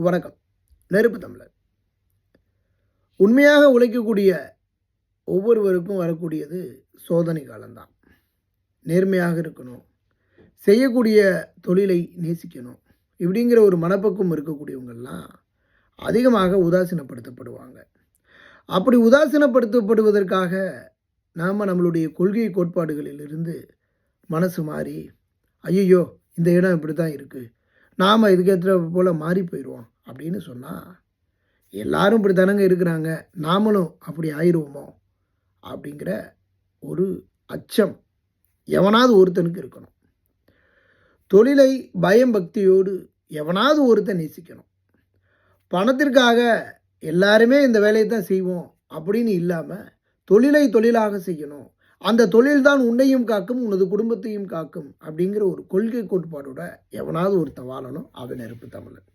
வணக்கம். நெருப்பு தமிழர். உண்மையாக உழைக்கக்கூடிய ஒவ்வொருவருக்கும் வரக்கூடியது சோதனை காலம்தான். நேர்மையாக இருக்கணும், செய்யக்கூடிய தொழிலை நேசிக்கணும், இப்படிங்கிற ஒரு மனப்பக்குவம் இருக்கக்கூடியவங்கள்லாம் அதிகமாக உதாசீனப்படுத்தப்படுவாங்க. அப்படி உதாசீனப்படுத்தப்படுவதற்காக நாம் நம்மளுடைய கொள்கை கோட்பாடுகளிலிருந்து மனசு மாறி, ஐயையோ இந்த இடம் இப்படி தான் இருக்குது, நாம் இதுக்கேற்ற போல் மாறி போயிடுவோம் அப்படின்னு சொன்னால், எல்லாரும் இப்படி தானங்க இருக்கிறாங்க, நாமளும் அப்படி ஆயிடுவோமோ அப்படிங்கிற ஒரு அச்சம் எவனாவது ஒருத்தனுக்கு இருக்கணும். தொழிலை பயம் பக்தியோடு எவனாவது ஒருத்தன் நேசிக்கணும். பணத்திற்காக எல்லாருமே இந்த வேலையை தான் செய்வோம் அப்படின்னு இல்லாமல் தொழிலை தொழிலாக செய்யணும். அந்த தொழில் தான் உன்னையும் காக்கும், உனது குடும்பத்தையும் காக்கும் அப்படிங்கிற ஒரு கொள்கை கோட்பாடோட எவனாவது ஒருத்தன் வாழணும். அவன் நெருப்பு தமிழன்.